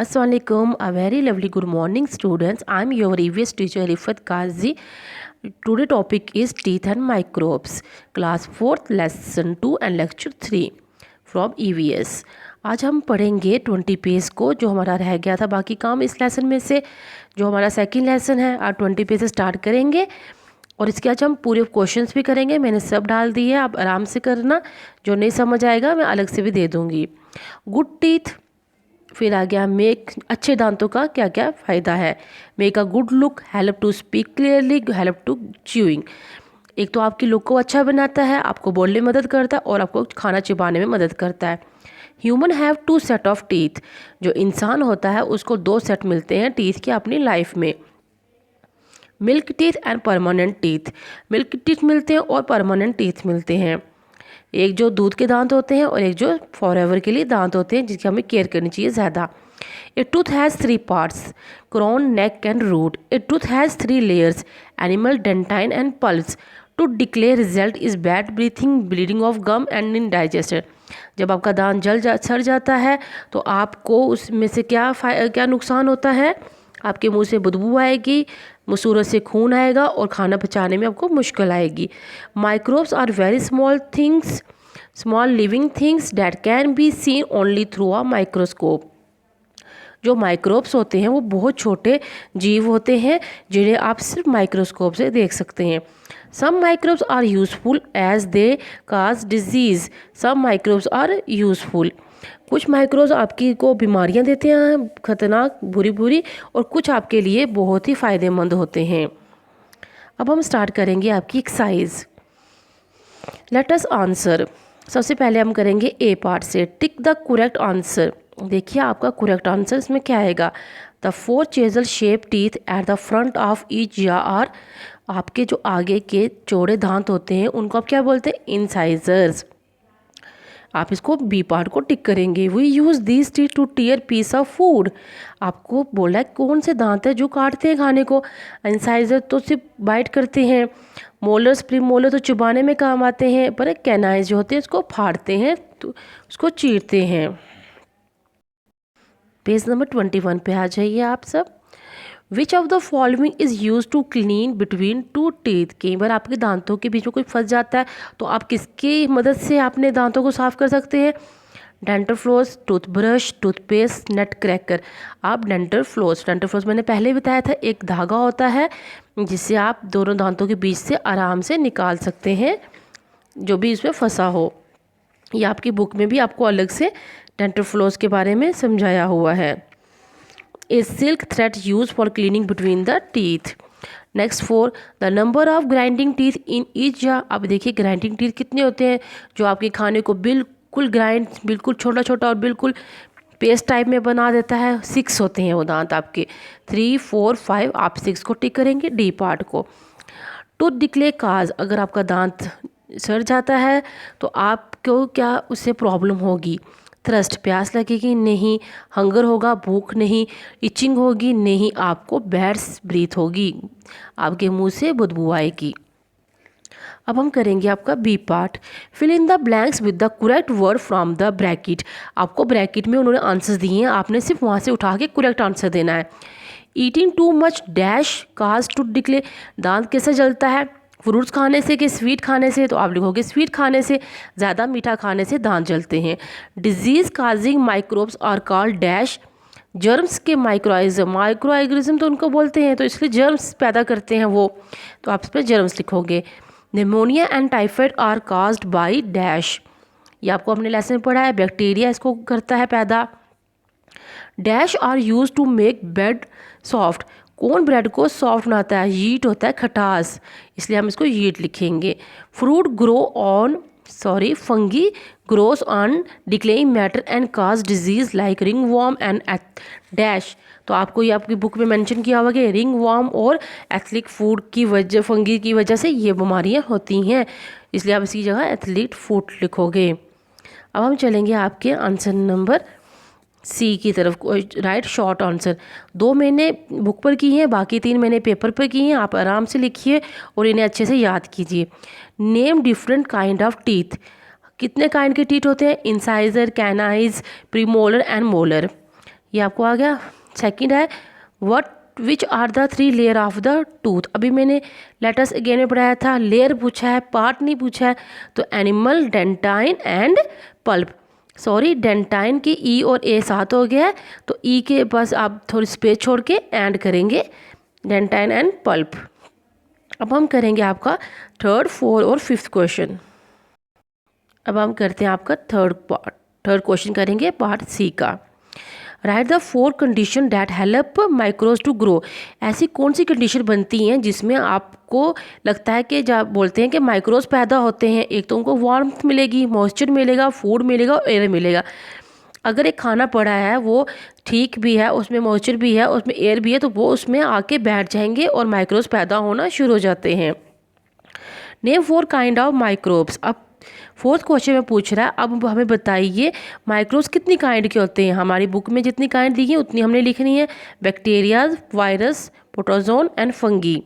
Assalamualaikum, a very lovely good morning students. I am your EVS teacher Rifat Kazi. Today topic is teeth and microbes. Class 4th lesson 2 and lecture 3 from EVS. आज हम पढ़ेंगे 20 page को जो हमारा रह गया था बाकी काम इस लेसन में से। जो हमारा सेकंड लेसन है आज 20 पेज से स्टार्ट करेंगे और इसके आज हम पूरे क्वेश्चंस भी करेंगे। मैंने सब डाल दिए, आप आराम से करना। जो नहीं समझ आएगा मैं अलग से भी दे दूँगी। गुड टीथ, फिर आ गया मेक, अच्छे दांतों का क्या क्या फ़ायदा है। Make a good look, help to speak clearly, help to chewing. एक तो आपकी लुक को अच्छा बनाता है, आपको बोलने में मदद करता है और आपको खाना चिबाने में मदद करता है। Human have 2 set of teeth, जो इंसान होता है उसको 2 सेट मिलते हैं टीथ के अपनी लाइफ में। Milk teeth and permanent teeth, milk teeth मिलते हैं और परमानेंट टीथ मिलते हैं। एक जो दूध के दांत होते हैं और एक जो फॉरएवर के लिए दांत होते हैं जिसकी हमें केयर करनी चाहिए ज़्यादा। A tooth has 3 parts, crown, neck and root. A tooth has 3 layers, animal, dentine and pulse. To declare result is bad breathing, bleeding of gum and indigestion. जब आपका दांत सड़ जाता है तो आपको उसमें से क्या नुकसान होता है। आपके मुंह से बदबू आएगी, मसूरों से खून आएगा और खाना पचाने में आपको मुश्किल आएगी। Microbes are very small things, small living things that can be seen only through a microscope. जो माइक्रोब्स होते हैं वो बहुत छोटे जीव होते हैं जिन्हें आप सिर्फ माइक्रोस्कोप से देख सकते हैं। Some microbes are useful as they cause disease, some microbes are useful. कुछ माइक्रोब्स आपकी को बीमारियां देते हैं खतरनाक बुरी और कुछ आपके लिए बहुत ही फ़ायदेमंद होते हैं। अब हम स्टार्ट करेंगे आपकी एक्सरसाइज। Let us answer. सबसे पहले हम करेंगे ए पार्ट से, टिक द करेक्ट आंसर। देखिए आपका करेक्ट आंसर इसमें क्या आएगा। The 4 chisel shape teeth at the front of each jaw are, आपके जो आगे के चौड़े दांत होते हैं उनको आप क्या बोलते हैं, इंसाइजर्स। आप इसको बी पार्ट को टिक करेंगे। We use these teeth to tear piece of food. आपको बोला है कौन से दांत है जो काटते हैं खाने को। इंसाइजर तो सिर्फ बाइट करते हैं, मोलर्स प्रीमोलर तो चुबाने में काम आते हैं, पर कैनाइज जो होते हैं इसको फाड़ते हैं तो उसको चीरते हैं। पेज नंबर 21 पे आ जाइए आप सब। Which of the following is use to clean between 2 teeth. कई बार आपके दांतों के बीच में कोई फंस जाता है तो आप किसकी मदद से अपने दांतों को साफ कर सकते हैं। डेंटल फ्लोस, टूथब्रश, टूथपेस्ट, नट क्रैकर। आप डेंटल फ्लोस मैंने पहले बताया था, एक धागा होता है जिससे आप दोनों दांतों के बीच से आराम से निकाल सकते हैं जो भी इसमें फंसा हो। ये आपकी बुक में भी आपको अलग से डेंटल फ्लोस के बारे में समझाया हुआ है। A silk thread used for cleaning between the teeth. Next 4, the number of grinding teeth in each jaw. अब देखिए ग्राइंडिंग टीथ कितने होते हैं जो आपके खाने को बिल्कुल ग्राइंड, बिल्कुल छोटा छोटा और बिल्कुल पेस्ट टाइप में बना देता है। 6 होते हैं वो दांत आपके, 3, 4, 5। आप 6 को टिक करेंगे डी पार्ट को। टूथ डिक्ले काज, अगर आपका दांत सड़ जाता है तो आपको क्या उससे प्रॉब्लम होगी। थ्रस्ट, प्यास लगेगी नहीं। हंगर होगा, भूख नहीं। इचिंग होगी नहीं। आपको बैड ब्रीथ होगी, आपके मुंह से बदबू आएगी। अब हम करेंगे आपका B part. Fill in the blanks with the correct word from the bracket. आपको ब्रैकेट में उन्होंने आंसर्स दिए हैं, आपने सिर्फ वहाँ से उठा के करेक्ट आंसर देना है। Eating too much dash cause to decay, दांत कैसे जलता है, फ्रूट्स खाने से कि स्वीट खाने से, तो आप लिखोगे स्वीट खाने से, ज़्यादा मीठा खाने से दांत जलते हैं। Disease causing microbes are called dash, germs के माइक्रोऑर्गेनिज्म तो उनको बोलते हैं तो इसलिए जर्म्स पैदा करते हैं वो, तो आप इस पर जर्म्स लिखोगे। Pneumonia and typhoid are caused by dash, ये आपको अपने लेसन में पढ़ा है, बैक्टीरिया इसको करता है पैदा। Dash are use to make bread soft, कौन ब्रेड को सॉफ्ट बनाता है, यीट होता है खटास, इसलिए हम इसको यीट लिखेंगे। Fruit fungi grows on decaying matter and cause disease like ringworm and dash, तो आपको ये आपकी बुक में मेंशन किया हुआ कि रिंग वॉर्म और एथलिक फूड की वजह, फंगी की वजह से ये बीमारियां होती हैं, इसलिए आप इसकी जगह एथलीट फूड लिखोगे। अब हम चलेंगे आपके आंसर नंबर सी की तरफ, राइट शॉर्ट आंसर। 2 मैंने बुक पर की हैं, बाकी 3 मैंने पेपर पर की हैं। आप आराम से लिखिए और इन्हें अच्छे से याद कीजिए। Name different kind of teeth, कितने काइंड के टीथ होते हैं, incisor, canines, premolar and molar. ये आपको आ गया। सेकंड है what which are the 3 layer of the tooth. अभी मैंने लेटर्स अगेन में पढ़ाया था, लेयर पूछा है, पार्ट नहीं पूछा है। तो animal, dentine and pulp. Sorry, dentine की ई और ए साथ हो गया है, तो ई के पास आप थोड़ी स्पेस छोड़ के एंड करेंगे, डेंटाइन एंड पल्प। अब हम करेंगे आपका थर्ड, फोर्थ और फिफ्थ क्वेश्चन। अब हम करते हैं आपका थर्ड क्वेश्चन करेंगे पार्ट सी का। Write the 4 condition that help micros to grow. ऐसी कौन सी कंडीशन बनती हैं जिसमें आपको लगता है कि जब बोलते हैं कि माइक्रोज पैदा होते हैं, एक तो उनको वार्मथ मिलेगी, मॉइस्चर मिलेगा, फूड मिलेगा और एयर मिलेगा। अगर एक खाना पड़ा है वो ठीक भी है, उसमें मॉइस्चर भी है, उसमें एयर भी है, तो वो उसमें आके बैठ जाएंगे और माइक्रोज पैदा होना शुरू हो जाते हैं। Name 4 kind of microbes. अब फोर्थ क्वेश्चन में पूछ रहा है, अब हमें बताइए माइक्रोब्स कितनी काइंड के होते हैं। हमारी बुक में जितनी काइंड दी है उतनी हमने लिखनी है, bacteria, virus, protozoan and fungi.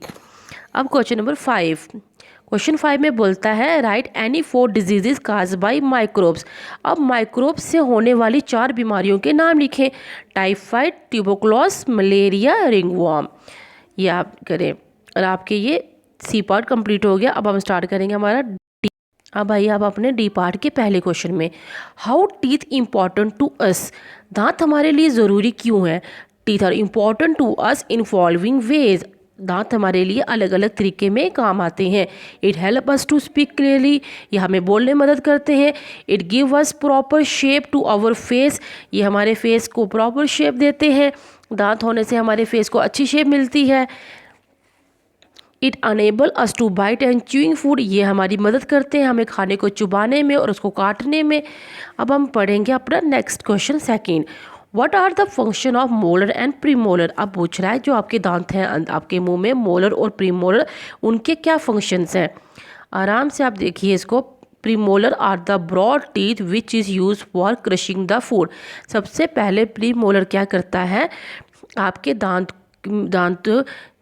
अब क्वेश्चन नंबर 5। क्वेश्चन 5 में बोलता है right any 4 diseases cause by microbes. अब माइक्रोब्स से होने वाली 4 बीमारियों के नाम लिखें। Typhoid, tuberculosis, malaria, ringworm. ये आप करें और आपके ये सी पार्ट कंप्लीट हो गया। अब हम स्टार्ट करेंगे हमारा डी। अब आइए अब अपने डी पार्ट के पहले क्वेश्चन में, how teeth important to us. दांत हमारे लिए ज़रूरी क्यों है। Teeth are important to us in following ways. दांत हमारे लिए अलग अलग तरीके में काम आते हैं। It help us to speak clearly, ये हमें बोलने में मदद करते हैं। It give us proper shape to our face, ये हमारे फेस को प्रॉपर शेप देते हैं। दांत होने से हमारे फेस को अच्छी शेप मिलती है। It enable us to bite and chewing food, ये हमारी मदद करते हैं हमें खाने को चुबाने में और उसको काटने में। अब हम पढ़ेंगे अपना next question second. What are the function of molar and premolar. अब पूछ रहा है जो आपके दांत हैं आपके मुंह में, मोलर और प्रीमोलर, उनके क्या फंक्शंस हैं। आराम से आप देखिए इसको। Premolar are the broad teeth which is use for crushing the food. सबसे पहले प्रीमोलर क्या करता है, आपके दांत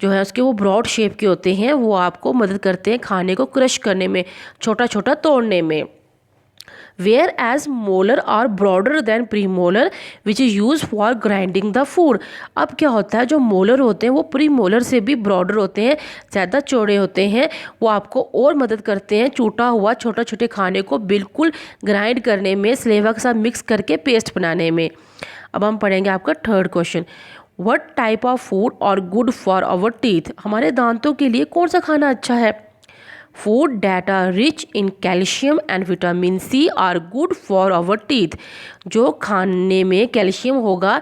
जो है उसके वो ब्रॉड शेप के होते हैं, वो आपको मदद करते हैं खाने को क्रश करने में, छोटा छोटा तोड़ने में। Whereas molar are broader than premolar which is use for grinding the food. अब क्या होता है, जो मोलर होते हैं वो प्रीमोलर से भी ब्रॉडर होते हैं, ज़्यादा चौड़े होते हैं, वो आपको और मदद करते हैं टूटा हुआ छोटा छोटे खाने को बिल्कुल ग्राइंड करने में, स्लेवा के साथ मिक्स करके पेस्ट बनाने में। अब हम पढ़ेंगे आपका third question. What type of food are good for our teeth. हमारे दांतों के लिए कौन सा खाना अच्छा है। Food that are rich in calcium and vitamin C are good for our teeth. जो खाने में कैल्शियम होगा,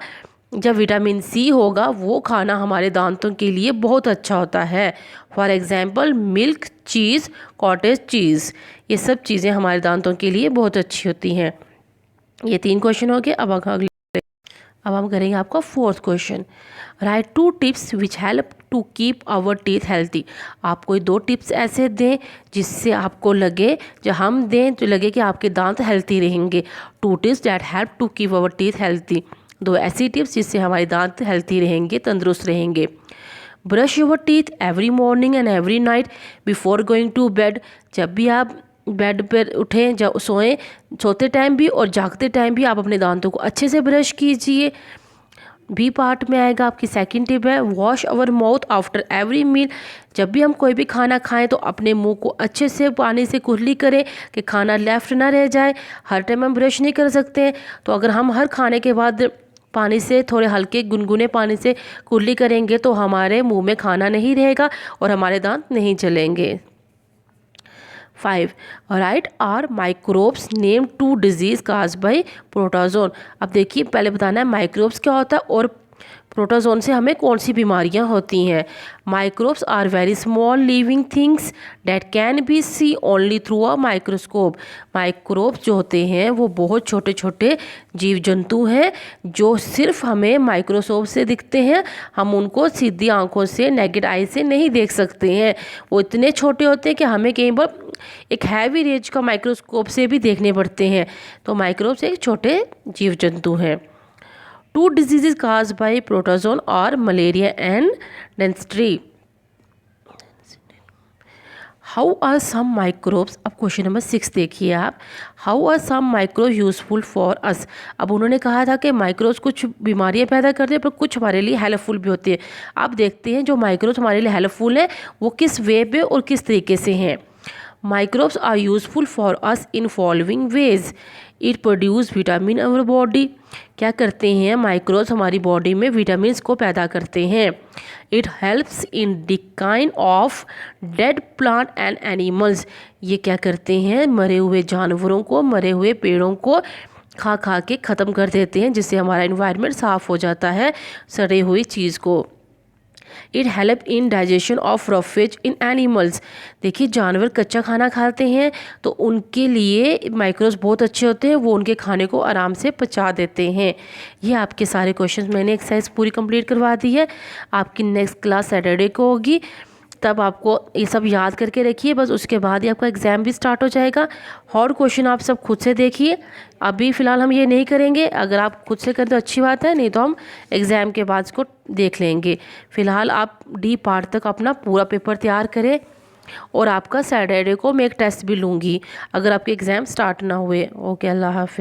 जब विटामिन सी होगा, वो खाना हमारे दांतों के लिए बहुत अच्छा होता है। For example milk, cheese, cottage चीज़, ये सब चीज़ें हमारे दांतों के लिए बहुत अच्छी होती हैं। ये 3 क्वेश्चन हो गए। अब हम करेंगे आपका fourth question. Write 2 tips which help to keep our teeth healthy. आप कोई 2 टिप्स ऐसे दें जिससे आपको लगे, जो हम दें तो लगे कि आपके दांत हेल्थी रहेंगे। 2 tips that help to keep our teeth healthy. 2 ऐसी टिप्स जिससे हमारे दांत हेल्थी रहेंगे, तंदुरुस्त रहेंगे। Brush your teeth every morning and every night before going to bed. जब भी आप बेड पर उठें, जब सोएं, सोते टाइम भी और जागते टाइम भी आप अपने दांतों को अच्छे से ब्रश कीजिए। बी पार्ट में आएगा आपकी सेकंड टिप है wash our mouth after every meal. जब भी हम कोई भी खाना खाएं तो अपने मुंह को अच्छे से पानी से कुरली करें कि खाना लेफ्ट ना रह जाए। हर टाइम हम ब्रश नहीं कर सकते हैं, तो अगर हम हर खाने के बाद पानी से थोड़े हल्के गुनगुने पानी से कुरली करेंगे तो हमारे मुंह में खाना नहीं रहेगा और हमारे दांत नहीं जलेंगे। 5 write are microbes name 2 disease cause by protozoan. अब देखिए पहले बताना है माइक्रोब्स क्या होता है और प्रोटोजोन से हमें कौन सी बीमारियां होती हैं। Microbes are very small living things that can be see only through a microscope. Microbes जो होते हैं वो बहुत छोटे छोटे जीव जंतु हैं जो सिर्फ हमें माइक्रोस्कोप से दिखते हैं, हम उनको सीधी आंखों से, नेकेड आई से नहीं देख सकते हैं। वो इतने छोटे होते हैं कि हमें कई बार एक हैवी रेंज का माइक्रोस्कोप से भी देखने पड़ते हैं। तो माइक्रोब्स एक छोटे जीव जंतु हैं। 2 diseases caused by protozoan are malaria and dysentery. How are some microbes, अब क्वेश्चन नंबर 6 देखिए आप, how are some microbe useful for us. अब उन्होंने कहा था कि माइक्रोब्स कुछ बीमारियां पैदा करते हैं पर कुछ हमारे लिए हेल्पफुल भी होते हैं। अब देखते हैं जो माइक्रोब्स हमारे लिए हेल्पफुल हैं वो किस वे पे और किस तरीके से हैं। Microbes are useful for us in following ways, it produce vitamin our body. क्या करते हैं माइक्रोब्स, हमारी बॉडी में विटामिन को पैदा करते हैं। It helps in decline of dead plant and animals, ये क्या करते हैं मरे हुए जानवरों को, मरे हुए पेड़ों को खा खा के ख़त्म कर देते हैं, जिससे हमारा इन्वायरमेंट साफ़ हो जाता है सड़ी हुई चीज़ को। It help in digestion of roughage in animals, देखिए जानवर कच्चा खाना खाते हैं तो उनके लिए माइक्रोब्स बहुत अच्छे होते हैं, वो उनके खाने को आराम से पचा देते हैं। ये आपके सारे क्वेश्चंस मैंने एक्सरसाइज पूरी कंप्लीट करवा दी है। आपकी नेक्स्ट क्लास सैटरडे को होगी, तब आपको ये सब याद करके रखिए, बस उसके बाद ही आपका एग्ज़ाम भी स्टार्ट हो जाएगा। और क्वेश्चन आप सब खुद से देखिए, अभी फ़िलहाल हम ये नहीं करेंगे, अगर आप खुद से करें तो अच्छी बात है, नहीं तो हम एग्ज़ाम के बाद इसको देख लेंगे। फ़िलहाल आप डी पार्ट तक अपना पूरा पेपर तैयार करें, और आपका सैटरडे को मैं एक टेस्ट भी लूँगी अगर आपके एग्ज़ाम स्टार्ट ना हुए। ओके, अल्लाह हाफिज़।